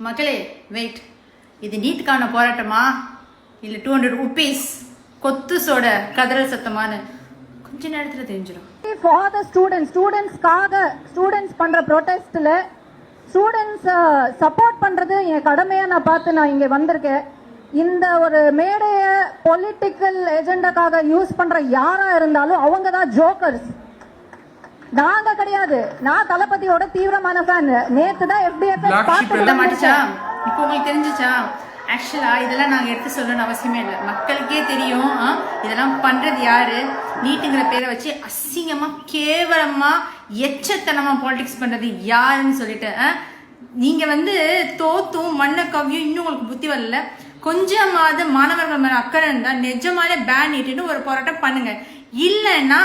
மக்களே வெயிட், இது நீட்டுக்கான போராட்டமா இல்லை 200 rupees கொத்து சோட கதறல் சத்தமானு கொஞ்ச நேரத்தில் தெரிஞ்சிடும். ஃபார் த ஸ்டூடெண்ட்ஸ் பண்ற ப்ரொடெஸ்ட்ல ஸ்டூடெண்ட்ஸ் சப்போர்ட் பண்றது என் கடமையா நான் பார்த்து நான் இங்க வந்திருக்கேன். இந்த ஒரு மேடைய பொலிட்டிக்கல் ஏஜெண்டாக்காக யூஸ் பண்ற யாரா இருந்தாலும் அவங்க தான் ஜோக்கர்ஸ், நாங்க கிடையாது. நான் தளபதியோட தீவிரமான ஃபேன். நேத்து தான் FDF மாட்டிச்சா, இப்போ உங்களுக்கு தெரிஞ்சிச்சா? ஆக்சுவலா இதெல்லாம் நாங்கள் எடுத்து சொல்லணும்னு அவசியமே இல்லை, மக்களுக்கே தெரியும். இதெல்லாம் பண்றது யாரு? நீட்டுங்கிற பேரை வச்சு அசிங்கமா கேவலமா எச்சத்தனமா பாலிடிக்ஸ் பண்றது யாருன்னு சொல்லிட்டு நீங்க தோத்தும் மண்ணை கவ்வியும் இன்னும் உங்களுக்கு புத்தி வரல. கொஞ்சமாவது மாணவர்கள் மேல அக்கறை இருந்தா நிஜமாலே பேன் நீட்டிட்டு ஒரு போராட்டம் பண்ணுங்க. இல்லைன்னா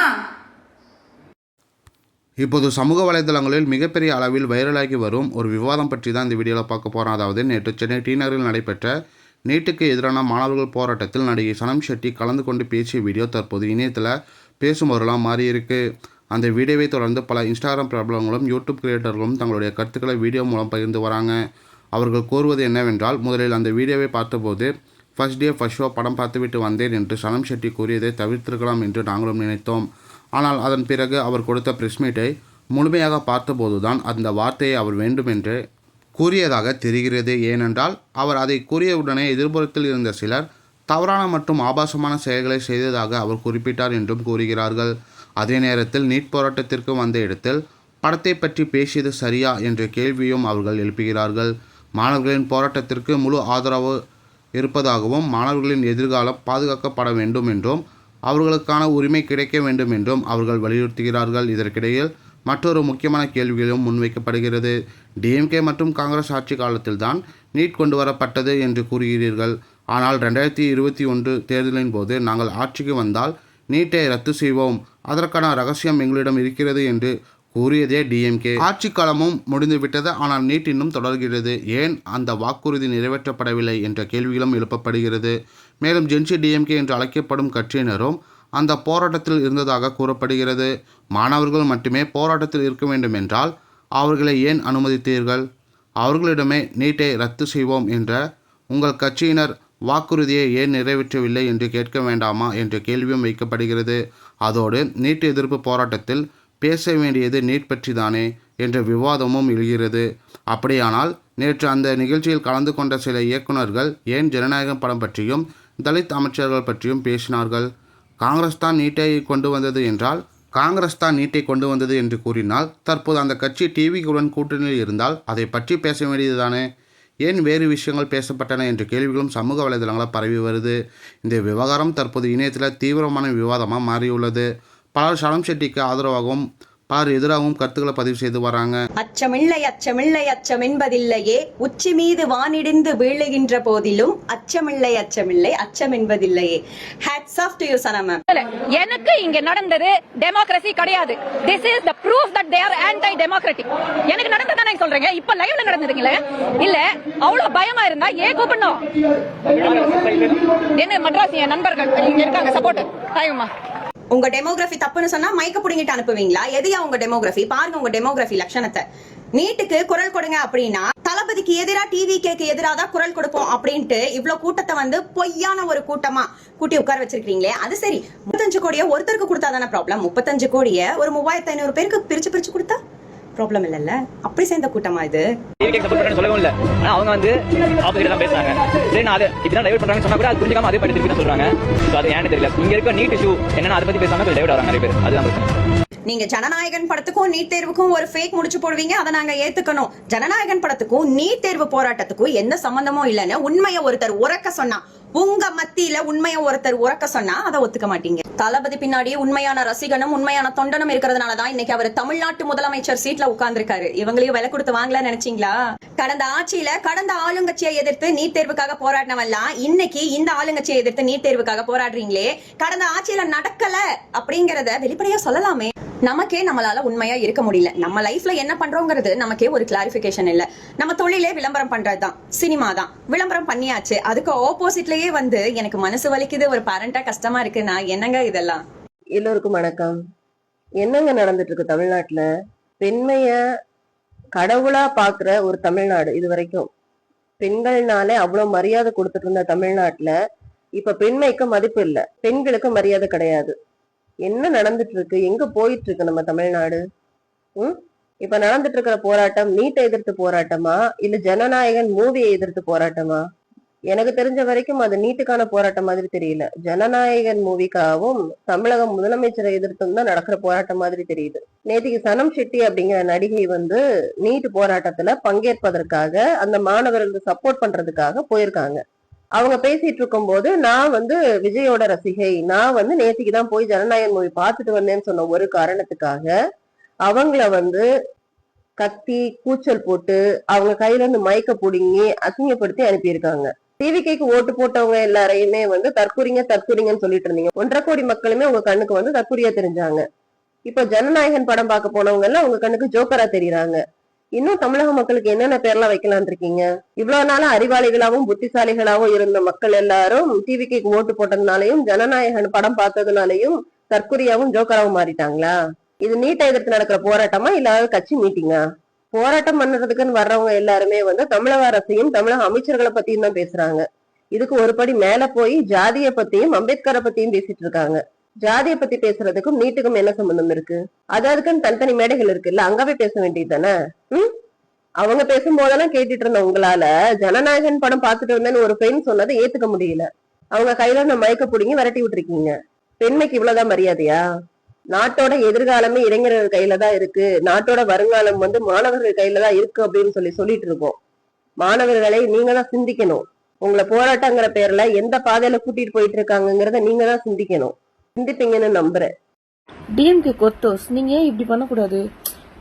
இப்போது சமூக வலைதளங்களில் மிகப்பெரிய அளவில் வைரலாகி வரும் ஒரு விவாதம் பற்றி தான் இந்த வீடியோவில் பார்க்க போகிறோம். அதாவது நேற்று சென்னை டி நகரில் நடைபெற்ற நீட்டுக்கு எதிரான மாணவர்கள் போராட்டத்தில் நடிகை சனம் ஷெட்டி கலந்து கொண்டு பேசிய வீடியோ தற்போது இணையத்தில் பேசும் பொருளாக மாறியிருக்கு. அந்த வீடியோவை தொடர்ந்து பல இன்ஸ்டாகிராம் பிரபலங்களும் யூடியூப் கிரியேட்டர்களும் தங்களுடைய கருத்துக்களை வீடியோ மூலம் பகிர்ந்து வராங்க. அவர்கள் கூறுவது என்னவென்றால், முதலில் அந்த வீடியோவை பார்த்தபோது ஃபர்ஸ்ட் டே ஃபர்ஸ்ட் ஷோ படம் பார்த்துவிட்டு வந்தேன் என்று சனம் ஷெட்டி கூறியதை தவிர்த்திருக்கலாம் என்று நாங்களும் நினைத்தோம். ஆனால் அதன் பிறகு அவர் கொடுத்த பிரஸ் மீட்டை முழுமையாக பார்த்தபோது தான் அந்த வார்த்தையை அவர் வேண்டுமென்று கூறியதாக தெரிகிறது. ஏனென்றால் அவர் அதை கூறியவுடனே எதிர்ப்புறத்தில் இருந்த சிலர் தவறான மற்றும் ஆபாசமான செயல்களை செய்ததாக அவர் குறிப்பிட்டார் என்றும் கூறுகிறார்கள். அதே நேரத்தில் நீட் போராட்டத்திற்கு வந்த இடத்தில் படத்தை பற்றி பேசியது சரியா என்ற கேள்வியும் அவர்கள் எழுப்புகிறார்கள். மாணவர்களின் போராட்டத்திற்கு முழு ஆதரவு இருப்பதாகவும் மாணவர்களின் எதிர்காலம் பாதுகாக்கப்பட வேண்டும் என்றும் அவர்களுக்கான உரிமை கிடைக்க வேண்டும் என்றும் அவர்கள் வலியுறுத்துகிறார்கள். இதற்கிடையில் மற்றொரு முக்கியமான கேள்விகளும் முன்வைக்கப்படுகிறது. டிஎம்கே மற்றும் காங்கிரஸ் ஆட்சி காலத்தில் தான் நீட் கொண்டு வரப்பட்டது என்று கூறுகிறீர்கள். ஆனால் 2021 தேர்தலின் போது நாங்கள் ஆட்சிக்கு வந்தால் நீட்டை ரத்து செய்வோம், அதற்கான ரகசியம் எங்களிடம் இருக்கிறது என்று கூறியதே டிஎம்கே. ஆட்சி காலமும் முடிந்துவிட்டது, ஆனால் நீட் இன்னும் தொடர்கிறது. ஏன் அந்த வாக்குறுதி நிறைவேற்றப்படவில்லை என்ற கேள்விகளும் எழுப்பப்படுகிறது. மேலும் ஜென்சி டிஎம்கே என்று அழைக்கப்படும் கட்சியினரும் அந்த போராட்டத்தில் இருந்ததாக கூறப்படுகிறது. மாணவர்கள் மட்டுமே போராட்டத்தில் இருக்க வேண்டும் என்றால் அவர்களை ஏன் அனுமதித்தீர்கள்? அவர்களிடமே நீட்டை ரத்து செய்வோம் என்ற உங்கள் கட்சியினர் வாக்குறுதியை ஏன் நிறைவேற்றவில்லை என்று கேட்க வேண்டாமா என்ற கேள்வியும் வைக்கப்படுகிறது. அதோடு நீட் எதிர்ப்பு போராட்டத்தில் பேச வேண்டியது நீட் பற்றி தானே என்ற விவாதமும் எழுகிறது. அப்படியானால் நேற்று அந்த நிகழ்ச்சியில் கலந்து கொண்ட சில இயக்குநர்கள் ஏன் ஜனநாயகம் படம் பற்றியும் தலித் அமைச்சர்கள் பற்றியும் பேசினார்கள்? காங்கிரஸ் தான் நீட்டை கொண்டு வந்தது என்று கூறினால் தற்போது அந்த கட்சி டிவிக்குடன் கூட்டணியில் இருந்தால் அதை பற்றி பேச வேண்டியதுதானே? ஏன் வேறு விஷயங்கள் பேசப்பட்டன என்ற கேள்விகளும் சமூக வலைதளங்களால் பரவி வருது. இந்த விவகாரம் தற்போது இணையத்தில் தீவிரமான விவாதமாக மாறியுள்ளது. பலர் சனம் ஷெட்டிக்கு ஆதரவாகவும் பலர் எதிராகவும் கருத்துக்களை பதிவு செய்து வராங்க. அச்சமில்லை அச்சமில்லை அச்சம் என்பதில்லையே, உச்சி மீது வானிடிந்து வீழுகின்ற போதிலும் அச்சமில்லை அச்சமில்லை அச்சம் என்பதில்லையே. Hats off to you Sanam ma'am. எனக்கு இங்க நடந்தது டெமோக்ரசி கிடையாது. This is the proof that they are anti democratic. எனக்கு நடந்ததா நான் சொல்றேங்க. இப்ப லைவ்ல நடந்துருக்கீங்களே, இல்ல அவ்வளவு பயமா இருந்தா ஏன் கூப்பிடணும்? என்ன மட்ராஸ் என் நண்பர்கள் இங்க இருக்காங்க சப்போர்ட். ஹாய்மா, உங்க டெமோகிராஃபி தப்புன்னு சொன்னா மைக்க புடிங்கிட்டு அனுப்புவீங்களா? எதையா உங்க டெமோகிராஃபி? பாருங்க உங்க டெமோகிராஃபி லட்சணத்தை. நீட்டுக்கு குரல் கொடுங்க அப்படின்னா தளபதிக்கு எதிராக டிவிகேக்கு எதிராக தான் குரல் கொடுப்போம் அப்படின்ட்டு இவ்வளவு கூட்டத்தை பொய்யான ஒரு கூட்டமா கூட்டி உட்கார வச்சிருக்கீங்களே, அது சரி. 35 கோடியை ஒருத்தருக்கு கொடுத்தாதான ப்ராப்ளம்? 35 கோடியை ஒரு 3500 பேருக்கு பிரிச்சு கொடுத்தா ப்ராப்ளம் இல்லல்ல? அப்படி சேர்ந்த கூட்டமா இது? சொல்லவும் இல்ல, அவங்க ஆப்போசிட் தான் பேசுறாங்க. சரி, நான் இப்பதான் டைவர்ட் பண்றாங்கன்னு சொன்னா கூட அது புரிஞ்சுக்காம அதே பத்தி திருப்பி சொல்றாங்க. அது ஏன்னு தெரியல. இங்க இருக்க நீட் இஷ்யூ என்னன்னா அதை பத்தி பேசாம டைவர்ட் ஆறாங்க நிறைய பேர். அதுதான் நீங்க ஜனநாயகன் படத்துக்கும் நீட் தேர்வுக்கும் ஒரு ஃபேக் முடிச்சு போடுவீங்க, அதை நாங்க ஏத்துக்கணும். ஜனநாயகன் படத்துக்கும் நீட் தேர்வு போராட்டத்துக்கும் எந்த சம்பந்தமும் இல்லைன்னு உண்மையை ஒருத்தர் உறக்க சொன்னா, உங்க மத்தியில உண்மையை ஒருத்தர் உறக்க சொன்னா அதை ஒத்துக்க மாட்டீங்க. தளபதி பின்னாடி உண்மையான ரசிகனும் உண்மையான தொண்டனும் இருக்கிறதுனாலதான் இன்னைக்கு அவர் தமிழ்நாட்டு முதலமைச்சர் சீட்ல உட்கார்ந்துருக்காரு. இவங்களையும் விலை கொடுத்து வாங்கலாம் நினைச்சீங்களா? கடந்த ஆட்சியில கடந்த ஆளுங்கட்சியை எதிர்த்து நீட் தேர்வுக்காக போராடினவெல்லாம் இன்னைக்கு இந்த ஆளுங்கட்சியை எதிர்த்து நீட் தேர்வுக்காக போராடுறீங்களே, கடந்த ஆட்சியில நடக்கல அப்படிங்கறத வெளிப்படையா சொல்லலாமே. நமக்கே நம்மளால உண்மையா இருக்க முடியல. நம்ம லைஃப்ல என்ன பண்றோங்கிறது நமக்கே ஒரு கிளாரிபிகேஷன் இல்ல. நம்ம தொழிலே விளம்பரம் பண்றதுதான், சினிமா தான். விளம்பரம் பண்ணியாச்சு, அதுக்கு ஆப்போசிட்லயே எனக்கு மனசு வலிக்குது, ஒரு பேரண்டா கஷ்டமா இருக்கு. நான் என்னங்க இதெல்லாம்? எல்லோருக்கும் வணக்கம். என்னங்க நடந்துட்டு இருக்கு தமிழ்நாட்டுல? பெண்மைய கடவுளா பாக்குற ஒரு தமிழ்நாடு இது வரைக்கும். பெண்கள்னாலே அவ்வளவு மரியாதை கொடுத்துட்டு இருந்த தமிழ்நாட்டுல இப்ப பெண்மைக்கு மதிப்பு இல்ல, பெண்களுக்கு மரியாதை கிடையாது. என்ன நடந்துட்டு இருக்கு, எங்க போயிட்டு இருக்கு நம்ம தமிழ்நாடு? ம் இப்ப நடந்துட்டு இருக்கிற போராட்டம் நீட்டை எதிர்த்து போராட்டமா இல்ல ஜனநாயகன் மூவியை எதிர்த்து போராட்டமா? எனக்கு தெரிஞ்ச வரைக்கும் அது நீட்டுக்கான போராட்டம் மாதிரி தெரியல. ஜனநாயகன் மூவிக்காகவும் தமிழக முதலமைச்சரை எதிர்த்தும் தான் நடக்கிற போராட்டம் மாதிரி தெரியுது. நேத்திக்கு சனம் ஷெட்டி அப்படிங்கிற நடிகை நீட் போராட்டத்துல பங்கேற்பதற்காக அந்த மாணவர்களுக்கு சப்போர்ட் பண்றதுக்காக போயிருக்காங்க. அவங்க பேசிட்டு இருக்கும் போது நான் விஜயோட ரசிகை, நான் நேத்திக்கு தான் போய் ஜனநாயகன் மூவி பார்த்துட்டு வந்தேன்னு சொன்ன ஒரு காரணத்துக்காக அவங்கள கத்தி கூச்சல் போட்டு அவங்க கையில இருந்து மயக்க புடுங்கி அசிங்கப்படுத்தி அனுப்பியிருக்காங்க. டிவிக்கு ஓட்டு போட்டவங்க எல்லாரையுமே தற்கூரிங்கன்னு சொல்லிட்டு இருந்தீங்க. 1.5 கோடி மக்களுமே உங்க கண்ணுக்கு தற்கூரியா தெரிஞ்சாங்க. இப்ப ஜனநாயகன் படம் பார்க்க போனவங்க எல்லாம் உங்க கண்ணுக்கு ஜோக்கரா தெரியுறாங்க. இன்னும் தமிழக மக்களுக்கு என்னென்ன பேர்லாம் வைக்கலான் இருக்கீங்க? இவ்வளவு நாளா அறிவாளிகளாவும் புத்திசாலிகளாவும் இருந்த மக்கள் எல்லாரும் டிவிக்கு ஓட்டு போட்டதுனாலையும் ஜனநாயகன் படம் பார்த்ததுனாலையும் தற்கூரியாவும் ஜோக்கராவும் மாறிட்டாங்களா? இது நீட்டை எதிர்த்து நடக்கிற போராட்டமா இல்ல கட்சி மீட்டிங்கா? போராட்டம் பண்றதுக்குன்னு வர்றவங்க எல்லாருமே தமிழக அரசையும் தமிழக அமைச்சர்களை பத்தியும் தான் பேசுறாங்க. இதுக்கு ஒரு படி மேல போய் ஜாதிய பத்தியும் அம்பேத்கரை பத்தியும் பேசிட்டு இருக்காங்க. ஜாதியை பத்தி பேசுறதுக்கும் நீட்டுக்கும் என்ன சம்பந்தம் இருக்கு? அதுக்குன்னு தனித்தனி மேடைகள் இருக்குல்ல, அங்கவே பேச வேண்டியது தானே. அவங்க பேசும்போதெல்லாம் கேட்டுட்டு இருந்த உங்களால ஜனநாயகன் படம் பார்த்துட்டு வந்தேன்னு ஒரு பெண் சொன்னதை ஏத்துக்க முடியல. அவங்க கையில இருந்த மயக்க புடுங்கி விரட்டி விட்டுருக்கீங்க. பெண்மைக்கு இவ்வளவுதான் மரியாதையா? நாட்டோட எதிர்காலமே இளைஞர்கள் கையில தான் இருக்கு, நாட்டோட வருங்காலம் மாணவர்கள் கையில தான் இருக்கு அப்படின்னு சொல்லிட்டு இருக்கோம். மாணவர்களை நீங்க தான் சிந்திக்கணும். உங்களை போராட்டங்கிற பேர்ல எந்த பாதையில கூட்டிட்டு போயிட்டு இருக்காங்கிறத நீங்க தான் சிந்திக்கணும். சிந்திப்பீங்கன்னு நம்புறேன். டிஎம்கே கொத்தோஸ், நீங்க ஏன் இப்படி பண்ணக்கூடாது?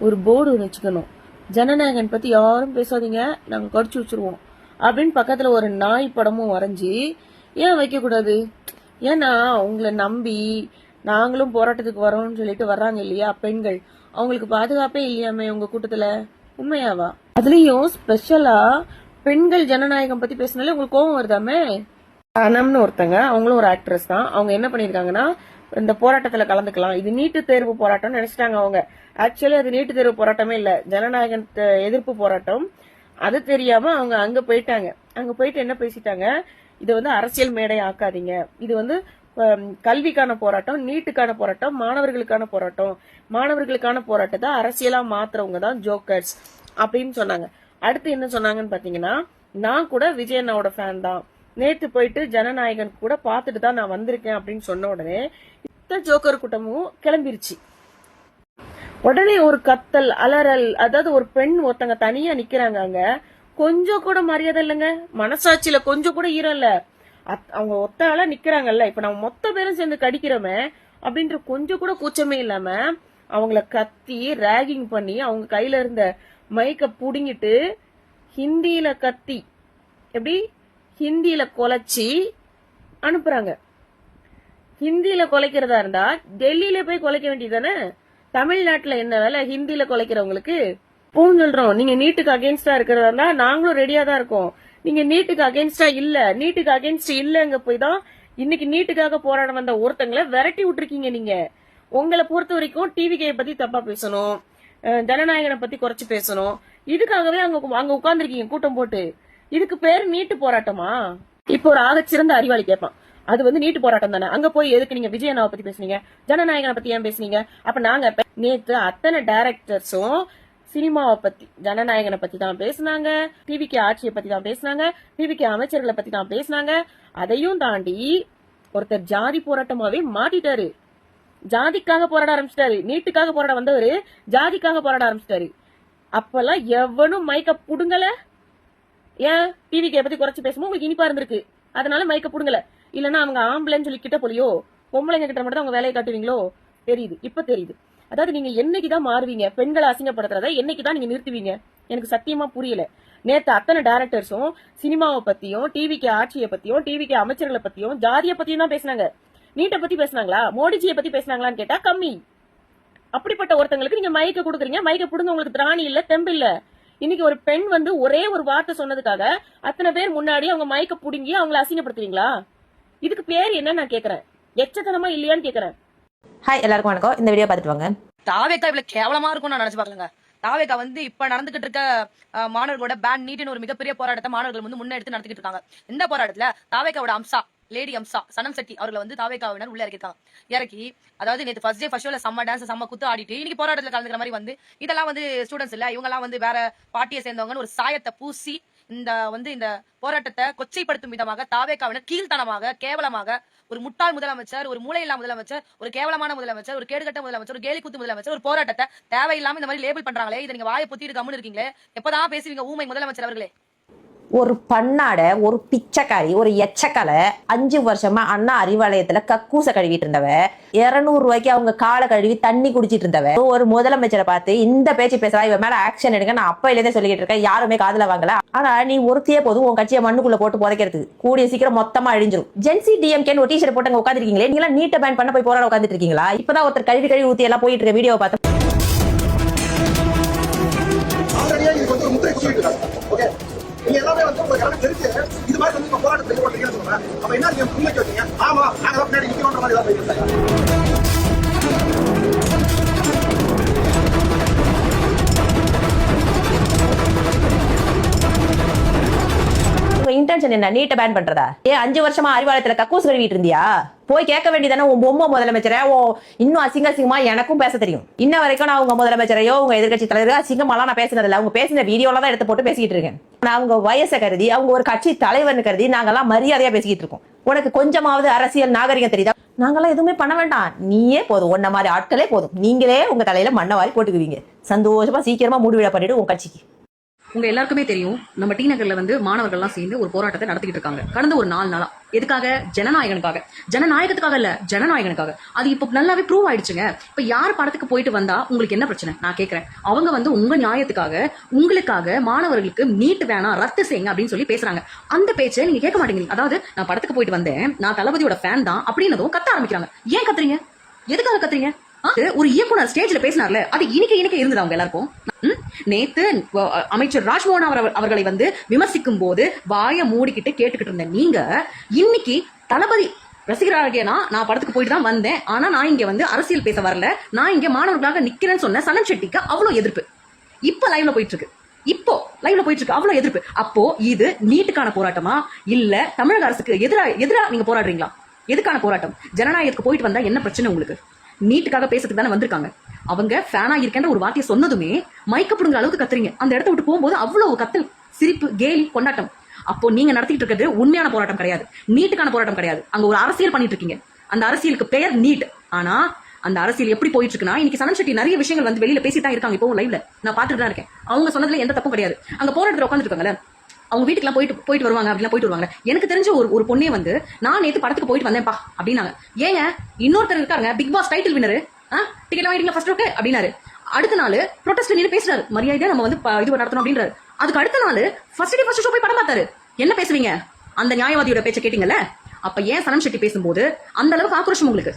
ஒரு போர்டு வச்சுக்கணும், ஜனநாயகன் பத்தி யாரும் பேசாதீங்க, நாங்க கடிச்சு வச்சிருவோம் அப்படின்னு பக்கத்துல ஒரு நாய் படமும் வரைஞ்சி ஏன் வைக்க கூடாது? ஏன்னா உங்களை நம்பி நாங்களும் போராட்டத்துக்கு வரோம்னு சொல்லிட்டு வர்றாங்க இல்லையா பெண்கள், அவங்களுக்கு பாதுகாப்பே இல்லையாமே உங்க கூட்டத்துல. உண்மையாவா? அதுலயும் ஸ்பெஷலா பெண்கள் ஜனநாயகம் பத்தி பேசினாலே உங்களுக்கு கோபம் வருதாமே. அனம்னு ஒருத்தங்க, அவங்களும் ஒரு ஆக்ட்ரஸ் தான். அவங்க என்ன பண்ணிருக்காங்கன்னா இந்த போராட்டத்துல கலந்துக்கலாம், இது நீட்டு தேர்வு போராட்டம்னு நினைச்சிட்டாங்க அவங்க. ஆக்சுவலி அது நீட்டு தேர்வு போராட்டமே இல்ல, ஜனநாயகன் எதிர்ப்பு போராட்டம். அது தெரியாம அவங்க அங்க போயிட்டாங்க. அங்க போயிட்டு என்ன பேசிட்டாங்க, இது அரசியல் மேடை ஆக்காதீங்க, இது கல்விக்கான போராட்டம், நீட்டுக்கான போராட்டம், மாணவர்களுக்கான போராட்டம், மாணவர்களுக்கான போராட்டத்தை அரசியலா மாத்துறவங்க தான் ஜோக்கர்ஸ் அப்படின்னு சொன்னாங்க. அடுத்து என்ன சொன்னாங்கன்னு பாத்தீங்கன்னா, நான் கூட விஜய் அண்ணாவோட ஃபேன் தான், நேத்து போயிட்டு ஜனநாயகன் கூட பாத்துட்டு தான் நான் வந்திருக்கேன் அப்படின்னு சொன்ன உடனே இந்த ஜோக்கர் கூட்டமும் கிளம்பிருச்சு. உடனே ஒரு கத்தல் அலறல். அதாவது ஒரு பெண் ஒருத்தங்க தனியா நிக்கிறாங்க, அங்க கொஞ்சம் கூட மரியாதை இல்லைங்க, மனசாட்சியில கொஞ்சம் கூட ஈரம் இல்ல. அவங்க ஒத்த ஆளா நிக்கிறாங்கல்ல, இப்ப நம்ம மொத்த பேரும் சேர்ந்து கடிக்கிறோமே அப்படின்ற கொஞ்சம் கூட கூச்சமே இல்லாம அவங்கள கத்தி ராகிங் பண்ணி அவங்க கையில இருந்த மைக்க புடுங்கிட்டு ஹிந்தியில கத்தி எப்படி ஹிந்தியில கொலைச்சி அனுப்புறாங்க. ஹிந்தியில கொலைக்கிறதா இருந்தா டெல்லியில போய் கொலைக்க வேண்டியதானே? தமிழ்நாட்டுல என்ன வேலை ஹிந்தியில கொலைக்கிறவங்களுக்கு? பூன்னு சொல்றோம், நீங்க நீட்டுக்கு அகேன்ஸ்டா இருக்கிறதா இருந்தா நாங்களும் ரெடியா தான் இருக்கோம். நீங்க நீட்டுக்கு அகேன்ஸ்டா இல்ல, நீட்டுக்கு அகேன்ஸ்ட் இல்லங்க போய் தான் இன்னைக்கு நீட்டுக்காக போராட வந்த ஒருத்தங்களை விரட்டி விட்டுருக்கீங்க. நீங்க உங்களை பொறுத்த வரைக்கும் டிவிகே பத்தி தப்பா பேசணும், ஜனநாயகனை பத்தி குறைச்சு பேசணும், இதுக்காகவே அங்க உட்கார்ந்துருக்கீங்க கூட்டம் போட்டு. இதுக்கு பேரு நீட்டு போராட்டமா? இப்போ ஒரு ஆகச்சிறந்த அறிவாளி கேட்பான், அது நீட்டு போராட்டம் தானே, அங்க போய் எதுக்கு நீங்க விஜய் அண்ணாவை பத்தி பேசுனீங்க, ஜனநாயகனை பத்தி ஏன் பேசுனீங்க? அப்ப நாங்க நேத்து அத்தனை டைரக்டர்ஸும் சினிமாவை பத்தி ஜனநாயகனை பத்தி தான் பேசினாங்க, டிவிக்கு ஆட்சியை பத்தி தான் பேசினாங்க, டிவிக்கு அமைச்சர்களை பத்தி தான் பேசினாங்க. அதையும் தாண்டி ஒருத்தர் ஜாதி போராட்டமாவே மாத்திட்டாரு, ஜாதிக்காக போராட ஆரம்பிச்சிட்டாரு. நீட்டுக்காக போராட வந்தவரு ஜாதிக்காக போராட ஆரம்பிச்சிட்டாரு. அப்பெல்லாம் எவனும் மைக்க புடுங்கல. ஏன் டிவிக்கு பத்தி குறைச்சு பேசும்போது உங்களுக்கு இனிப்பா இருந்திருக்கு, அதனால மைக்க புடுங்கல. இல்லன்னா அவங்க ஆம்பளைன்னு சொல்லி கிட்ட போலியோ, பொம்பளைங்க கிட்ட மட்டும் அவங்க வேலையை காட்டுவீங்களோ? தெரியுது, இப்ப தெரியுது. அதாவது நீங்க என்னைக்குதான் மாறுவீங்க? பெண்களை அசிங்கப்படுத்துறத என்னைக்குதான் நீங்க நிறுத்துவீங்க? எனக்கு சத்தியமா புரியல. நேத்து அத்தனை டைரக்டர்ஸும் சினிமாவை பத்தியும், டிவிக்கு ஆட்சியை பத்தியும், டிவிக்கு அமைச்சர்களை பத்தியும், ஜாதியை பத்தியும் தான் பேசினாங்க. நீட்டை பத்தி பேசினாங்களா? மோடிஜியை பத்தி பேசினாங்களான்னு கேட்டா கம்மி. அப்படிப்பட்ட ஒருத்தங்களுக்கு நீங்க மைக்க கொடுக்குறீங்க. மைக்க கொடுங்க, உங்களுக்கு திராணி இல்ல, தெம்பு இல்ல. இன்னைக்கு ஒரு பெண் ஒரே ஒரு வார்த்தை சொன்னதுக்காக அத்தனை பேர் முன்னாடி அவங்க மைக்க புடுங்கி அவங்களை அசிங்கப்படுத்துவீங்களா? இதுக்கு பேர் என்ன நான் கேக்குறேன்? எச்சத்தனமா இல்லையான்னு கேக்குறேன். ஹாய் எல்லாருக்கும் வணக்கம். இந்த வீடியோ பார்த்துட்டு வாங்க. தாவேக்கா இவ்வளவு கேவலமா இருக்கும் நான் நினைச்சு பாக்கலங்க. தாவேகா வந்து இப்ப நடந்துகிட்டு இருக்க மாணவர்களோட பேன் நீட்னு ஒரு மிகப்பெரிய போராட்டத்தை மாணவர்கள் வந்து முன்னெடுத்து நடத்திக்கிட்டு இருக்காங்க. இந்த போராட்டத்துல தாவேகாவோட அம்சா லேடி அம்சா சனம் செட்டி அவர்களை வந்து தாவேகாவினர் உள்ள இறக்கிருக்காங்க. இறக்கி அதாவது நேற்று ஃபர்ஸ்ட் டே ஃபர்ஸ்ட் ஷோல செம்ம டான்ஸ் செம்ம குத்து ஆடிட்டு இன்னைக்கு போராட்டத்தில் கலந்துக்கிற மாதிரி வந்து இதெல்லாம் வந்து ஸ்டூடெண்ட்ஸ் இல்ல இவங்க எல்லாம் வந்து வேற பார்ட்டியை சேர்ந்தவங்கன்னு ஒரு சாயத்தை பூசி இந்த போராட்டத்தை கொச்சைப்படுத்தும் விதமாக தாவேகாவினர் கீழ்த்தனமாக கேவலமாக ஒரு முட்டாள் முதலமைச்சர், ஒரு மூளையில்லா முதலமைச்சர், ஒரு கேவலமான முதலமைச்சர், ஒரு கேடுகட்ட முதலமைச்சர், ஒரு கேலி குத்து முதலமைச்சர் ஒரு போராட்டத்தை தேவையில்லாம இந்த மாதிரி லேபிள் பண்றாங்களே, இதை நீங்க வாயை பொத்திட்டு கம்முன்னு இருக்கீங்களே, எப்பதான் பேசுவீங்க ஊமை முதலமைச்சர் அவர்களே? ஒரு பண்ணாட ஒரு பிச்சைக்காரி ஒரு எச்சக்கலை 5 வருஷமா அண்ணா அறிவாலயத்துல கக்கூச கழுவிட்டு இருந்தவ, 200 ரூபாய்க்கு அவங்க காலை கழுவி தண்ணி குடிச்சிட்டு இருந்தவ ஒரு முதலமைச்சரை பார்த்து இந்த பேச்சு பேசுறா, இவன் மேல ஆக்ஷன் எடுங்க நான் அப்பையிலேருந்தே சொல்லிக்கிட்டு இருக்கேன், யாருமே காதுல வாங்கல. ஆனா நீ ஒருத்தையே போதும் உன் கட்சியை மண்ணுக்குள்ள போட்டு புதைக்கிறதுக்கு, கூடிய சீக்கிரம் மொத்தமா அழிஞ்சிரும். ஜென்சி டிஎம்கேன்னு ஒரு டீஷர்ட் போட்டு உட்காந்துருக்கீங்களே, நீங்க எல்லாம் நீட்டை பேன் பண்ண போய் போராட உட்காந்துட்டு இருக்கீங்களா? இப்பதான் ஒருத்தர் கழுவி ஊத்தி எல்லாம் போயிட்டு இருக்க வீடியோ பார்த்தோம். நீங்க எல்லாமே வந்து உங்களுக்கு எல்லாமே தெரிஞ்சு இது மாதிரி வந்து போராட்டம் செய்யப்படுறீங்கன்னு சொல்றேன். அப்ப என்ன நீங்க முன்வைக்க வச்சீங்க? ஆமா நாங்க பின்னாடி நிக்கிறோன்ற மாதிரி தான் பேசுறாங்க. இன்டென்ஷன் என்ன? நீட்டை பேன் பண்றதா? 5 வருஷமா அறிவாலயத்துல கக்கூஸ் கழுவிட்டு இருந்தியா? போய் கேட்க வேண்டியதானே உன் பொம்மை முதலமைச்சரை. இன்னும் அசிங்கமா எனக்கும் பேச தெரியும். இன்ன வரைக்கும் நான் உங்க முதலமைச்சரையோ உங்க எதிர்கட்சி தலைவரோ அசிங்கமாலாம் நான் பேசினது இல்ல. அவங்க பேசின வீடியோல தான் எடுத்து போட்டு பேசிக்கிட்டு இருக்கேன். நான் அவங்க வயசை கருதி அவங்க ஒரு கட்சி தலைவர்னு கருதி நாங்கெல்லாம் மரியாதையா பேசிக்கிட்டு இருக்கோம். உனக்கு கொஞ்சமாவது அரசியல் நாகரிகம் தெரியுதா? நாங்கெல்லாம் எதுவுமே பண்ண வேண்டாம், நீயே போதும், உன்ன மாதிரி ஆட்களே போதும், நீங்களே உங்க தலையில மண்ணை வாரி போட்டுக்குவீங்க. சந்தோஷமா சீக்கிரமா மூடு விழா பண்ணிட்டு உங்க கட்சிக்கு. உங்க எல்லாருக்குமே தெரியும், நம்ம டி நகர்ல வந்து மாணவர்கள்லாம் சேர்ந்து ஒரு போராட்டத்தை நடத்திக்கிட்டு இருக்காங்க கடந்த ஒரு 4 நாளா. எதுக்காக? ஜனநாயகனுக்காக. ஜனநாயகத்துக்காக இல்ல, ஜனநாயகனுக்காக. அது இப்போ நல்லாவே ப்ரூவ் ஆயிடுச்சுங்க. இப்ப யார் படத்துக்கு போயிட்டு வந்தா உங்களுக்கு என்ன பிரச்சனை? நான் கேட்கிறேன். அவங்க வந்து உங்க நியாயத்துக்காக உங்களுக்காக மாணவர்களுக்கு நீட் வேணாம் ரத்து செய்யுங்க அப்படின்னு சொல்லி பேசுறாங்க. அந்த பேச்சை நீங்க கேட்க மாட்டேங்கிறீங்க. அதாவது நான் படத்துக்கு போயிட்டு வந்தேன், நான் தளபதியோட ஃபேன் தான் அப்படின்னதும் கத்த ஆரம்பிக்கிறாங்க. ஏன் கத்துறீங்க? எதுக்காக கத்துறீங்க? ஒரு இயக்குனர் ஸ்டேஜ்ல பேசினார்ல, அது இனிக்க இருந்தது அவங்க எல்லாருக்கும். நேத்து அமைச்சர் ராஜ்மோகன் அவர்களை வந்து விமர்சிக்கும் போது வாயை மூடிக்கிட்டு கேட்டுக்கிட்டு இருந்த நீங்க இன்னைக்கு தளபதி ரசிகராகியனா நான் படத்துக்கு போயிட்டு தான் வந்தேன், ஆனா நான் இங்க வந்து அரசியல் பேச வரல, நான் இங்க மாணவர்களாக நிக்கிறேன்னு சொன்ன சனம் செட்டிக்கு அவ்வளவு எதிர்ப்பு. இப்ப லைவ்ல போயிட்டு இருக்கு அவ்வளவு எதிர்ப்பு. அப்போ இது நீட்டுக்கான போராட்டமா இல்ல தமிழக அரசுக்கு எதிரா நீங்க போராடுறீங்களா? எதுக்கான போராட்டம்? ஜனநாயகத்துக்கு போயிட்டு வந்தா என்ன பிரச்சனை உங்களுக்கு? நீட்டுக்காக பேசுறதுக்கு தானே வந்திருக்காங்க. அவங்க ஃபேனா இருக்கேன்ற ஒரு வார்த்தையை சொன்னதுமே மயக்கப்படுங்கிற அளவுக்கு கத்துறீங்க. அந்த இடத்த விட்டு போகும்போது அவ்வளவு கத்தல், சிரிப்பு, கேலி, கொண்டாட்டம். அப்போ நீங்க நடத்திட்டு இருக்கிறது உண்மையான போராட்டம் கிடையாது, நீட்டுக்கான போராட்டம் கிடையாது. அங்க ஒரு அரசியல் பண்ணிட்டு இருக்கீங்க. அந்த அரசியலுக்கு பெயர் நீட். ஆனா அந்த அரசியல் எப்படி போயிட்டு இருக்குன்னா, இன்னைக்கு சனம் செட்டி நிறைய விஷயங்கள் வந்து வெளியில பேசிட்டு தான் இருக்காங்க. இப்போ லைவ்ல நான் பாத்துட்டு தான் இருக்கேன். அவங்க சொன்னதுல எந்த தப்பும் கிடையாது. அங்க போராட்டத்தில் உட்காந்துட்டு இருக்காங்கல்ல, அவங்க வீட்டுக்குலாம் போயிட்டு வருவாங்க, அப்படிலாம் போயிட்டு வருவாங்க. எனக்கு தெரிஞ்ச ஒரு பொண்ணே வந்து நான் நேத்து படத்துக்கு போயிட்டு வந்தேன்ப்பா அப்படின்னாங்க. ஏங்க இன்னொருத்தர் இருக்காங்க, Bigg Boss title winner, ticket வாங்கிட்டீங்களா ஃபர்ஸ்ட் ஓகே அப்படின்னாரு. அடுத்த நாள் ப்ரொடெஸ்ட் நின்று பேசுறாரு, மரியாதையா நம்ம வந்து இது நடத்தணும் அப்படின்றாரு. அதுக்கு அடுத்த நாள் ஃபர்ஸ்ட் ஷோ போய் படம் பார்த்தாரு. என்ன பேசுவீங்க? அந்த நியாயவாதியோட பேச்ச கேட்டீங்கல்ல, அப்ப ஏன் சனம் செட்டி பேசும்போது அந்த அளவுக்கு ஆக்ரோஷம் உங்களுக்கு?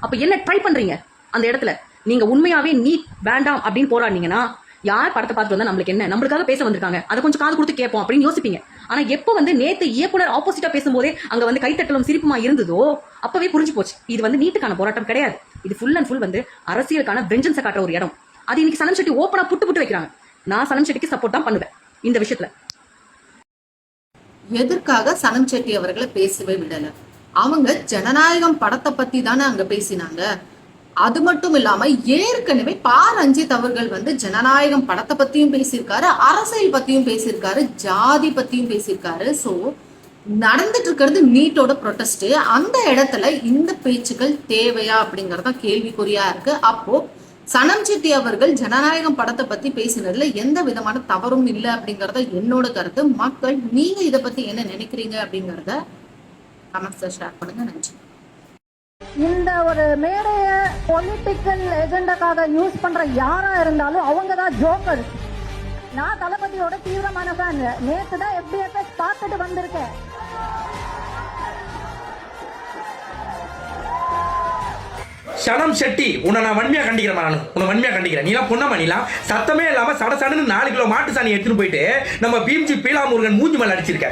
அப்ப என்ன ட்ரை பண்றீங்க அந்த இடத்துல? நீங்க உண்மையாவே நீட் வேண்டாம் அப்படின்னு போராடினீங்கன்னா யார் படத்தை பார்த்துட்டு வந்தா நம்மளுக்கு என்ன, நம்மளுக்காக பேச வந்திருக்காங்க, அதை கொஞ்சம் காது கொடுத்து கேட்போம் அப்படின்னு யோசிப்பீங்க. ஆனா எப்ப வந்து நேத்து இயக்குனர் ஆப்போசிட்டா பேசும்போதே அங்க வந்து கைத்தட்டலும் சிரிப்புமா இருந்ததோ அப்பவே புரிஞ்சு போச்சு இது வந்து நீட்டுக்கான போராட்டம் கிடையாது. இது ஃபுல் அண்ட் ஃபுல் வந்து அரசியலுக்கான வெஞ்சன்ஸை காட்டுற ஒரு இடம். அது இன்னைக்கு சனம் செட்டி ஓப்பனா புட்டு வைக்கிறாங்க. நான் சனம் செட்டிக்கு சப்போர்ட் தான் பண்ணுவேன் இந்த விஷயத்துல. எதற்காக சனம் செட்டி அவர்களை பேசவே விடல? அவங்க ஜனநாயகம் படத்தை பத்தி தானே அங்க பேசினாங்க. அது மட்டும் இல்லாம ஏற்கனவே ரஞ்சித் அவர்கள் வந்து ஜனநாயகம் படத்தை பத்தியும் பேசியிருக்காரு, அரசியல் பத்தியும் பேசியிருக்காரு, ஜாதி பத்தியும் பேசியிருக்காரு. சோ நடந்துட்டு இருக்கிறது நீட்டோட ப்ரொடெஸ்ட். அந்த இடத்துல இந்த பேச்சுக்கள் தேவையா அப்படிங்கறத கேள்விக்குறியா இருக்கு. அப்போ சனம் செட்டி அவர்கள் ஜனநாயகம் படத்தை பத்தி பேசினதுல எந்த விதமான தவறும் இல்லை அப்படிங்கறத என்னோட கருத்து. மக்கள் நீங்க இதை பத்தி என்ன நினைக்கிறீங்க அப்படிங்கறத கமெண்ட்ஸ்ல ஷேர் பண்ணுங்க. நன்றி. இந்த ஒரு மேடைய பொலிட்டிக்கல் எஜெண்டாக்காக யூஸ் பண்ற யாரா இருந்தாலும் அவங்க தான் ஜோக்கர். நான் தளபதியோட தீவிரமான ஃபேன். நேத்து தான் FDFS பார்த்துட்டு வந்திருக்கேன். சனம் செட்டி உன்னை நான் வன்மையா கண்டிக்கிறேன். உன்னை வன்மையா கண்டிக்கிறேன். நீலாம் பொண்ணா நீலாம் சத்தமே இல்லாம சடசடன்னு 4 கிலோ மாட்டு சாணி எடுத்துட்டு போயிட்டு நம்ம பீம்ஜி பீலாமுருகன் மூஞ்சி மேல அடிச்சிருக்க.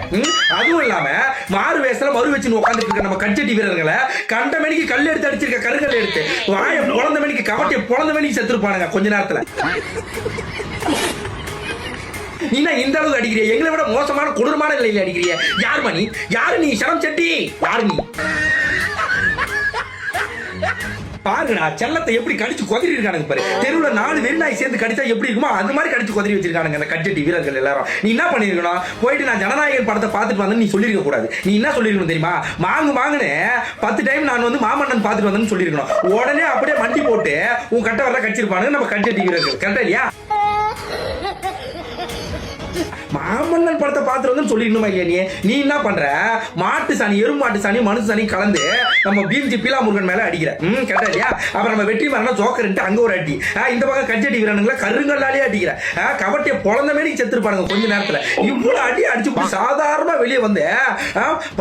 அதுவும் இல்லாம மாறு வேசல மறு வச்சு உட்காந்துட்டு இருக்க நம்ம கட்சட்டி வீரர்களை கண்ட மணிக்கு கல் எடுத்து அடிச்சிருக்க, கருங்கல் எடுத்து வாய பொழந்த மணிக்கு கவட்டிய பொழந்த மணிக்கு செத்துருப்பானுங்க கொஞ்ச நேரத்துல. நீனா இந்த அளவுக்கு அடிக்கிறிய, எங்களை விட மோசமான கொடூரமான நிலையில அடிக்கிறிய. யாருமா நீ? யாரு நீ? சனம் செட்டி யாரு நீ? பாருங்கடா செல்லத்தை எப்படி கடிச்சு கொதறி இருக்கானுங்க பாரு. தெருவுல 4 வெறிநாய் சேர்ந்து கடிச்சா எப்படி இருக்குமோ அது மாதிரி கடிச்சு கொதறி வச்சிருக்கானுங்க அந்த கட்சட்டி வீரர்கள் எல்லாரும். நீ என்ன பண்ணிருக்கணும்? போயிட்டு நான் ஜனநாயகன் படத்தை பார்த்துட்டு வந்தேன்னு நீ சொல்லிருக்க கூடாது. நீ என்ன சொல்லிருக்கணும் தெரியுமா? மாங்குன்னு 10 டைம் நான் வந்து மாமன்னன் பார்த்துட்டு வந்தேன்னு சொல்லிருக்கணும். உடனே அப்படியே மண்டி போட்டு உன் கட்ட வரல கடிச்சிருப்பானுங்க நம்ம கட்சட்டி வீரர்கள். கரெக்டா இல்லையா? மாமன்னன் படத்தை பார்த்துட்டு வந்து சொல்லிடணுமா இல்லையா? நீ என்ன பண்ற? மாட்டு சாணி, எறும்பு மாட்டு சாணி, மனுஷ சாணி கலந்து நம்ம பீம்ஜி பீலாமுருகன் மேல அடிக்கிற. கேட்டா இல்லையா? அப்புறம் நம்ம வெற்றி மரணம் ஜோக்கர்ன்ட்டு அங்க ஒரு அடி, இந்த பக்கம் கட்சட்டி வீரனுங்களா கருங்கல்லாலே அடிக்கிற. கபட்டிய பொழந்த மாரி செத்துருப்பானுங்க கொஞ்ச நேரத்துல. இவ்வளவு அடி அடிச்சு சாதாரணமா வெளியே வந்து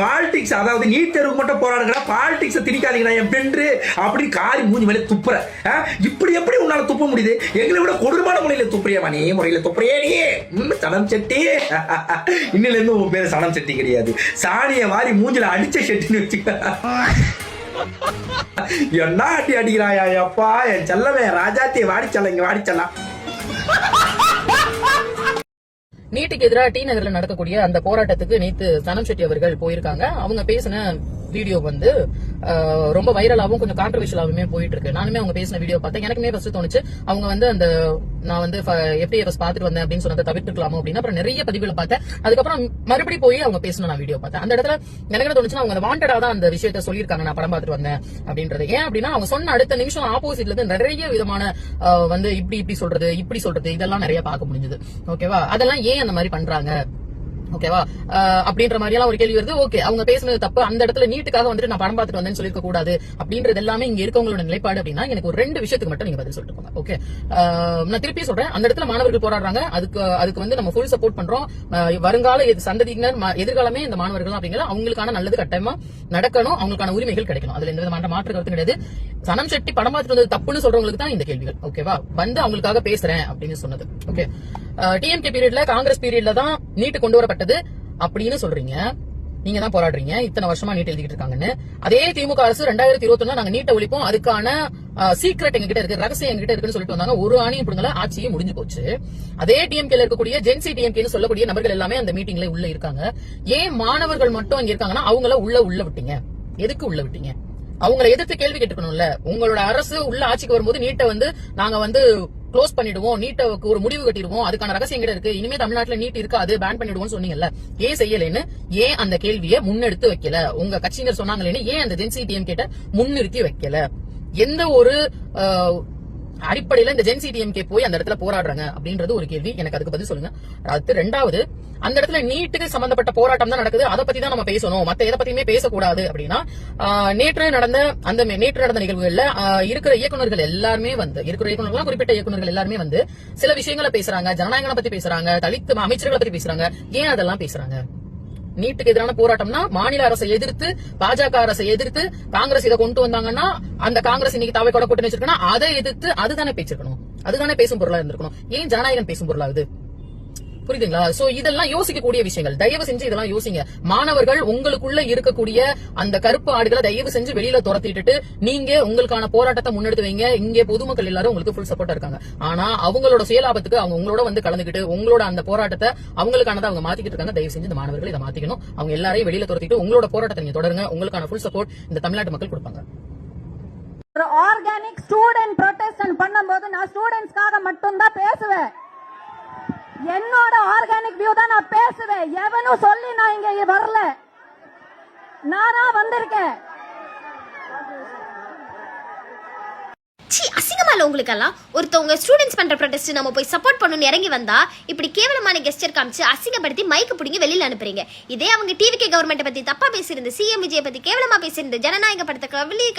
பாலிடிக்ஸ், அதாவது நீட் தேர்வுக்கு மட்டும் போராடுங்கடா, பாலிடிக்ஸ் திணிக்காதீங்கடா என் பென்று அப்படி காரி மூஞ்சி மேலே துப்புற. இப்படி எப்படி உன்னால துப்ப முடியுது? எங்களை விட கொடூரமான முறையில துப்புறியா நீ? முறையில துப்புறியே நீ சனம் செட்டி. இன்னில இருந்து உன் பேரு சனம் செட்டி கிடையாது, சாணிய மாதிரி மூஞ்சில அடிச்ச செட்டின்னு வச்சுக்க. என்ன அடி அடிக்கிறாயா அப்பா? என் செல்லவே ராஜாத்திய வாடிச்சல்ல, இங்க வாடிச்சல்லாம். நீட்டுக்கு எதிராக டி நகர்ல நடக்கக்கூடிய அந்த போராட்டத்துக்கு நேத்து சனம் செட்டி அவர்கள் போயிருக்காங்க. அவங்க பேசின வீடியோ வந்து ரொம்ப வைரலாவும் கொஞ்சம் கான்ட்ரவர்ஷியலாவுமே போயிட்டு இருக்கு. நானுமே அவங்க பேசின வீடியோ பார்த்தேன். எனக்குமே ஃபர்ஸ்ட் தோணுச்சு அவங்க வந்து அந்த நான் வந்து FTFS பார்த்துட்டு வந்தேன் அப்படின்னு சொன்னதை தவிர்த்துக்கலாமோ அப்படின்னு. அப்புறம் நிறைய பதிவுகளை பார்த்தேன். அதுக்கப்புறம் மறுபடியும் போய் அவங்க பேசணும் நான் வீடியோ பார்த்தேன். அந்த இடத்துல எனக்கு என்ன தோணுச்சுன்னா அவங்க வாண்டடா தான் அந்த விஷயத்த சொல்லியிருக்காங்க, நான் படம் பார்த்துட்டு வந்தேன் அப்படின்றது. ஏன் அப்படின்னா அவங்க சொன்ன அடுத்த நிமிஷம் ஆப்போசிட்ல இருந்து நிறைய விதமான வந்து இப்படி சொல்றது இப்படி சொல்றது இதெல்லாம் நிறைய பார்க்க முடிஞ்சது. ஓகேவா? அதெல்லாம் ஏன் அந்த மாதிரி பண்றாங்க? ஓகேவா? அப்படின்ற மாதிரி எல்லாம் ஒரு கேள்வி வருது. ஓகே, அவங்க பேசுனது தப்பு. அந்த இடத்துல நீட்டுக்காக வந்துட்டு நான் படம் பார்த்துட்டு வந்தேன்னு சொல்லிருக்க கூடாது அப்படின்றது எல்லாமே இங்க இருக்கவங்களோட நிலைப்பாடு. அப்படின்னா எனக்கு ஒரு 2 விஷயத்துக்கு மட்டும் நீங்க பதில் சொல்லிட்டு போங்க. ஓகே, நான் திருப்பி சொல்றேன். அந்த இடத்துல மாணவர்கள் போராடுறாங்க, அதுக்கு வந்து நம்ம ஃபுல் சப்போர்ட் பண்றோம். வருங்கால சந்ததியினர் எதிர்காலமே இந்த மாணவர்கள் அப்படிங்கிறது அவங்களுக்கான நல்லது கட்டாயமா நடக்கணும், அவங்களுக்கான உரிமைகள் கிடைக்கணும். அதுல எந்த விதமான மாற்று கருத்து கிடையாது. சனம் செட்டி படம் பார்த்துட்டு வந்தது தப்புன்னு சொல்றவங்களுக்கு தான் இந்த கேள்விகள். ஓகேவா? வந்து அவங்களுக்காக பேசுறேன் அப்படின்னு சொன்னது. ஓகே, டிஎம்கே பீரியட்ல காங்கிரஸ் பீரியட்ல தான் நீட்டு கொண்டு வரப்பட்டது அப்படின்னு சொல்றீங்க. நீங்க தான் போராடுறீங்க இத்தனை வருஷமா நீட் எழுதிட்டு இருக்காங்கன்னு. அதே திமுக அரசு 2021 நாங்க நீட்டை ஒழிப்போம், அதுக்கான சீக்ரெட் எங்ககிட்ட இருக்கு, ரகசியம் எங்ககிட்ட இருக்குன்னு சொல்லிட்டு வந்தாங்க. ஒரு ஆணையம் பிடுங்கல, ஆட்சியே முடிஞ்சு போச்சு. அதே டிஎம்கேல இருக்கக்கூடிய ஜென்சி டிஎம்கேன்னு சொல்லக்கூடிய நபர்கள் எல்லாமே அந்த மீட்டிங்ல உள்ள இருக்காங்க. ஏன் மாணவர்கள் மட்டும் அங்க இருக்காங்கன்னா அவங்கள உள்ள விட்டீங்க? எதுக்கு உள்ள விட்டீங்க? அவங்களை எதிர்த்து கேள்வி கேட்டுக்கணும்ல. உங்களோட அரசு உள்ள ஆட்சிக்கு வரும்போது நீட்டை வந்து நாங்க வந்து க்ளோஸ் பண்ணிடுவோம், நீட்டுக்கு ஒரு முடிவு கட்டிடுவோம், அதுக்கான ரகசியம் கிட்ட இருக்கு, இனிமே தமிழ்நாட்டுல நீட் இருக்காது, பேன் பண்ணிடுவோம் சொன்னீங்கல்ல. ஏன் செய்யலன்னு, ஏன் அந்த கேள்வியை முன்னெடுத்து வைக்கல? உங்க கட்சியினர் சொன்னாங்களேன்னு ஏன் அந்த ஜென்சி டிஎம் கேட்ட முன்னிறுத்தி வைக்கல? எந்த ஒரு அடிப்படையில இந்த ஜென்சி டிஎம்கே போய் அந்த இடத்துல போராடுறாங்க அப்படின்றது ஒரு கேள்வி. எனக்கு அதுக்கு பதில் சொல்லுங்க. அடுத்து 2வது, அந்த இடத்துல நீட்டுக்கு சம்பந்தப்பட்ட போராட்டம் தான் நடக்குது, அதை பத்தி தான் நம்ம பேசணும், மத்த எதை பத்தியுமே பேசக்கூடாது அப்படின்னா நேற்று நடந்த நிகழ்வுகள்ல இருக்கிற இயக்குநர்கள் எல்லாருமே வந்து குறிப்பிட்ட இயக்குநர்கள் எல்லாருமே வந்து சில விஷயங்களை பேசுறாங்க, ஜனநாயகத்தை பத்தி பேசுறாங்க, தலித் அமைச்சர்களை பத்தி பேசுறாங்க. ஏன் அதெல்லாம் பேசுறாங்க? நீட்டுக்கு எதிரான போராட்டம்னா மாநில அரசை எதிர்த்து, பாஜக அரசை எதிர்த்து காங்கிரஸ் இதை கொண்டு வந்தாங்கன்னா அந்த காங்கிரஸ் இன்னைக்கு தாவை கூட கூட்டணி வச்சிருக்கணும், அதை எதிர்த்து அதுதானே பேசிருக்கணும், அதுதானே பேசும் பொருளா இருந்திருக்கணும். ஏன் ஜனநாயகன் பேசும் பொருளாகுது? புரியுதுங்களா? சோ இதெல்லாம் யோசிக்கக்கூடிய விஷயங்கள். தயவு செஞ்சு இதெல்லாம் யோசிங்க. மாணவர்கள் உங்களுக்குள்ள இருக்கக்கூடிய அந்த கருப்பு ஆடுகளை தயவு செஞ்சு வெளியில துரத்திட்டு நீங்க உங்களுக்கான போராட்டத்தை முன்னெடுத்து வைங்க. இங்கே பொதுமக்கள் எல்லாரும் உங்களுக்கு ஃபுல் சப்போர்ட்டா இருக்காங்க. ஆனா அவங்களோட சுயலாபத்துக்கு அவங்க உங்களோட வந்து கலந்துக்கிட்டு உங்களோட அந்த போராட்டத்தை அவங்களுக்கானதை அவங்க மாத்திக்கிட்டு இருக்காங்க. தயவு செஞ்சு இந்த மாணவர்கள் இதை மாத்திக்கணும். அவங்க எல்லாரையும் வெளியில துரத்திட்டு உங்களோட போராட்டத்தை நீங்க தொடருங்க. உங்களுக்கான ஃபுல் சப்போர்ட் இந்த தமிழ்நாட்டு மக்கள் கொடுப்பாங்க. ஒரு ஆர்கானிக் ஸ்டூடெண்ட் ப்ரொடெஸ்ட் பண்ணும்போது நான் ஸ்டூடெண்ட்ஸ்க்காக மட்டும் தான் பேசுவேன். என்னோட ஆர்கானிக் வியூ தான் நான் பேசுவேன். எவனும் சொல்லி நான் இங்க வரல, நானா வந்திருக்கேன். அசிங்கமால உங்களுக்கெல்லாம் ஒருத்தவங்க ஸ்டூடெண்ட்ஸ் பண்ற ப்ரொடெஸ்ட் நம்ம போய் சப்போர்ட் பண்ணணும்னு இறங்கி வந்தா இப்படி கேவலமான கெஸ்டர் காமிச்சு அசிங்கப்படுத்தி மைக்கு பிடிங்க வெளியில அனுப்புறீங்க. இதே அவங்க டிவிகே கவர்மெண்ட் பத்தி தப்பா பேசியிருந்த, சிஎம் விஜய் பத்தி கேவலமா பேசியிருந்த, ஜனநாயக படத்தை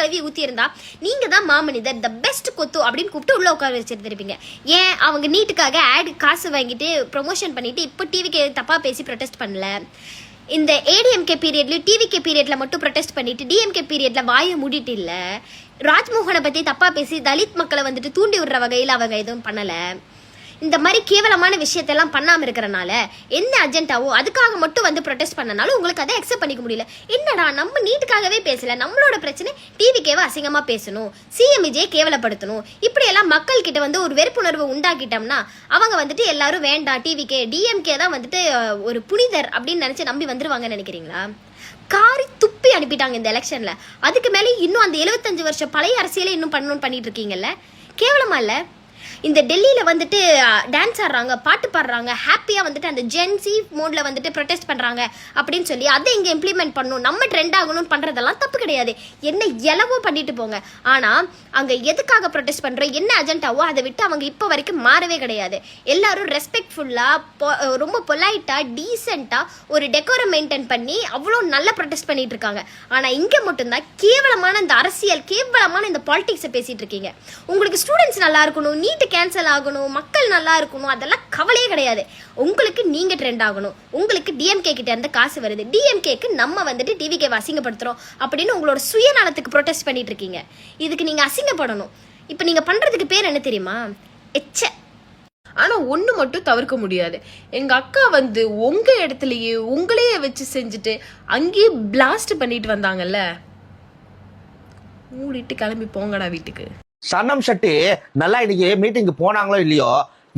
கல்வி ஊத்தி இருந்தா நீங்க தான் மாமனிதர், த பெஸ்ட் கொத்து அப்படின்னு கூப்பிட்டு உள்ள உட்கார வச்சிருந்திருப்பீங்க. ஏன் அவங்க நீட்டுக்காக ஆட் காசு வாங்கிட்டு ப்ரொமோஷன் பண்ணிட்டு இப்போ டிவிகே தப்பா பேசி ப்ரொடெஸ்ட் பண்ணல? இந்த ஏடிஎம்கே பீரியட்ல டிவிகே பீரியட்ல மட்டும் ப்ரொடெஸ்ட் பண்ணிட்டு டிஎம்கே பீரியட்ல வாயை மூடிட்டு இல்ல. ராஜ்மோகனை பத்தி தப்பா பேசி தலித் மக்களை வந்துட்டு தூண்டி விடுற வகையில் அவங்க எதுவும் பண்ணல. இந்த மாதிரி கேவலமான விஷயத்தெல்லாம் பண்ணாம இருக்கிறனால என்ன அஜெண்டாவோ அதுக்காக மட்டும் வந்து ப்ரொடெஸ்ட் பண்ணனாலும் உங்களுக்கு அதை அக்செப்ட் பண்ணிக்க முடியல. என்னடா நம்ம நீட்டுக்காகவே பேசல, நம்மளோட பிரச்சனை டிவிக்கேவை அசிங்கமா பேசணும், சிஎம் விஜயை கேவலப்படுத்தணும், இப்படி எல்லாம் மக்கள் கிட்ட வந்து ஒரு வெறுப்புணர்வு உண்டாக்கிட்டோம்னா அவங்க வந்துட்டு எல்லாரும் வேண்டாம் டிவிக்கே டிஎம்கே தான் வந்துட்டு ஒரு புனிதர் அப்படின்னு நினைச்சு நம்பி வந்துருவாங்கன்னு நினைக்கிறீங்களா? காரி துப்பி அனுப்பிட்டாங்க இந்த எலெக்ஷன்ல. அதுக்கு மேலே இன்னும் அந்த 75 வருஷம் பழைய அரசியலை இன்னும் பண்ணிட்டு இருக்கீங்கல்ல, கேவலமா இல்ல? இந்த டெல்லியில வந்துட்டு டான்ஸ் ஆடுறாங்க, பாட்டு பாடுறாங்க, ஹாப்பியா வந்துட்டு அந்த ஜென்சி மோட்ல வந்துட்டு ப்ரொடெஸ்ட் பண்றாங்க அப்படின்னு சொல்லி அதை இங்க இம்ப்ளிமெண்ட் பண்ணணும், நம்ம ட்ரெண்ட் ஆகணும்னு பண்றதெல்லாம் தப்பு கிடையாது. என்ன எலவோ பண்ணிட்டு போங்க. ஆனா அங்க எதுக்காக ப்ரொடெஸ்ட் பண்றோம், என்ன அஜெண்டாவோ அதை விட்டு அவங்க இப்போ வரைக்கும் மாறவே கிடையாது. எல்லாரும் ரெஸ்பெக்ட்ஃபுல்லா, ரொம்ப பொலைட்டா, டீசெண்டா ஒரு டெக்கோரம் மெயின்டைன் பண்ணி அவ்வளோ நல்லா ப்ரொடெஸ்ட் பண்ணிட்டு இருக்காங்க. ஆனா இங்க மட்டும்தான் கேவலமான இந்த அரசியல், கேவலமான இந்த பாலிடிக்ஸை பேசிட்டு இருக்கீங்க. உங்களுக்கு ஸ்டூடெண்ட்ஸ் நல்லா இருக்கணும், நீட் கேன்சல் ஆகணும், மக்கள் நல்லா இருக்கணும், அதெல்லாம் கவலையே கிடையாது. உங்களுக்கு நீங்க ட்ரெண்ட் ஆகணும், உங்களுக்கு டிஎம்கே கிட்ட இருந்து காசு வருது, டிஎம்கேக்கு நம்ம வந்துட்டு டிவிகே அசிங்கப்படுத்துறோம் அப்படின்னு உங்களோட சுயநலத்துக்கு ப்ரொடெஸ்ட் பண்ணிட்டு இருக்கீங்க. இதுக்கு நீங்க அசிங்கப்படணும். இப்போ நீங்க பண்றதுக்கு பேர் என்ன தெரியுமா? எச்ச. ஆனா ஒண்ணு மட்டும் தவிர்க்க முடியாது, எங்க அக்கா வந்து உங்க இடத்துலயே உங்களையே வச்சு செஞ்சுட்டு அங்கேயே பிளாஸ்ட் பண்ணிட்டு வந்தாங்கல்ல, மூடிட்டு கிளம்பி போங்கடா வீட்டுக்கு. சனம் ஷெட்டி நல்லா இன்னைக்கு மீட்டிங்கு போனாங்களோ இல்லையோ,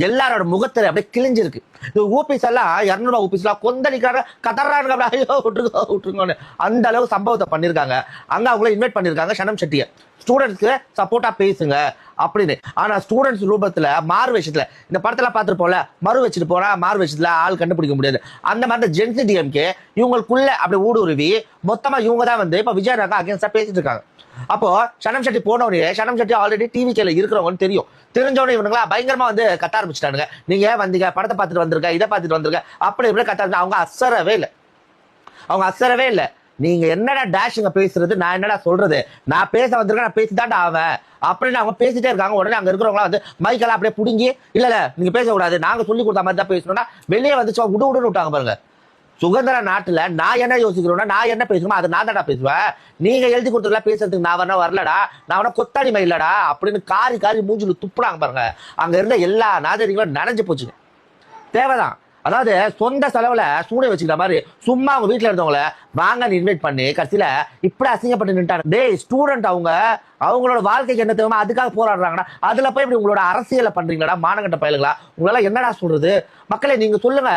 எல்லாரோட முகத்துல அப்படியே கிழிஞ்சிருக்கு. இந்த ஊபிஸ் எல்லாம் 200 ஊபிஸ் எல்லாம் கொந்தளிக்கிறாங்க, கதறாங்க, ஐயோ விட்டுருங்கன்னு அந்த அளவு சம்பவத்தை பண்ணிருக்காங்க. அங்க அவங்கள இன்வைட் பண்ணிருக்காங்க சனம் ஷெட்டியை, ஸ்டூடெண்ட்ஸ்க்கு சப்போர்ட்டா பேசுங்க அப்படின்னு. ஆனா ஸ்டூடெண்ட்ஸ் ரூபத்துல மாறு விஷயத்துல இந்த படத்துல பாத்துருப்போம்ல, மறு வச்சுட்டு போனா மாறு விஷயத்துல ஆள் கண்டுபிடிக்க முடியாது. அந்த மாதிரி ஜென்சி டிஎம்கே இவங்களுக்குள்ள அப்படி ஊடுருவி மொத்தமா இவங்க தான் வந்து இப்ப விஜயநகர் அகேன்ஸ்டா பேசிட்டு இருக்காங்க. அப்போ சனம் ஷெட்டி போனவனே, சனம் ஷெட்டி ஆல்ரெடி டிவிகேல இருக்கிறவங்கன்னு தெரிஞ்சவனே இவனுங்களா பயங்கரமா வந்து கத்த ஆரம்பிச்சிட்டானுங்க. நீங்க வந்தீங்க, படத்தை பார்த்துட்டு வந்திருக்க, இதை பார்த்துட்டு வந்திருக்க, அப்படி இப்படி கத்த. அவங்க அசரவே இல்லை. நீங்க என்னடா டேஷுங்க பேசுறது, நான் என்னடா சொல்றது, நான் பேச வந்திருக்கேன், நான் பேசிதான்டா ஆவேன் அப்படின்னு அவங்க பேசிட்டே இருக்காங்க. உடனே அங்க இருக்கிறவங்களா வந்து மைக்கெல்லாம் அப்படியே புடுங்கி, இல்ல நீங்க பேசக்கூடாது, நாங்க சொல்லி கொடுத்த மாதிரி தான் பேசணும்னா வெளியே வந்துச்சு விடுன்னு விட்டாங்க பாருங்க. சுதந்திர நாட்டுல நான் என்ன யோசிக்கிறோம்னா, நான் என்ன பேசணுமோ அதை நான் தான்டா பேசுவேன். நீங்க எழுதி கொடுத்துருக்கலாம் பேசுறதுக்கு, நான் வரலடா, நான் கொத்தாடிமை இல்லடா அப்படின்னு காரி மூஞ்சில துப்புறாங்க பாருங்க. அங்க இருந்த எல்லா நாகரிகங்களும் நனைஞ்சு போச்சுங்க. தேவைதான். அதாவது சொந்த செலவுல சூட வச்சுக்கிற மாதிரி சும்மா அவங்க வீட்டுல இருந்தவங்கள வாங்க இன்வைட் பண்ணி கடைசியில இப்படி அசிங்கப்பட்டு நின்ட்டாங்க. டேய் ஸ்டூடெண்ட், அவங்களோட வாழ்க்கைக்கு என்ன தேவை அதுக்காக போராடுறாங்கடா, அதுல போய் இப்படி உங்களோட அரசியலை பண்றீங்களா மானகட்ட பயலுங்களா? உங்களால என்னடா சொல்றது? மக்களே நீங்க சொல்லுங்க,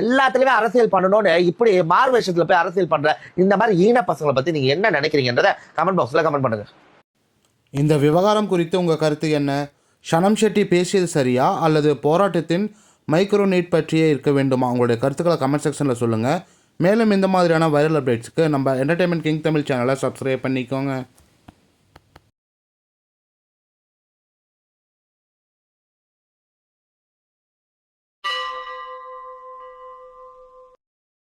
எல்லாத்துலயுமே அரசியல் பண்ணணும்னு இப்படி மாறு விஷயத்துல போய் அரசியல் பண்ற இந்த மாதிரி ஈன பசங்களை பத்தி நீங்க என்ன நினைக்கிறீங்கன்றத கமெண்ட் பாக்ஸ்ல கமெண்ட் பண்ணுங்க. இந்த விவகாரம் குறித்து உங்க கருத்து என்ன? சனம் ஷெட்டி பேசியது சரியா அல்லது போராட்டத்தின் மைக்ரோ நீட் பற்றியே இருக்க வேண்டுமா? உங்களுடைய கருத்துக்களை கமெண்ட் செக்ஷனில் சொல்லுங்கள். மேலும் இந்த மாதிரியான வைரல் அப்டேட்ஸுக்கு நம்ம என்டர்டைன்மெண்ட் கிங் தமிழ் சேனலை சப்ஸ்கிரைப் பண்ணிக்கோங்க.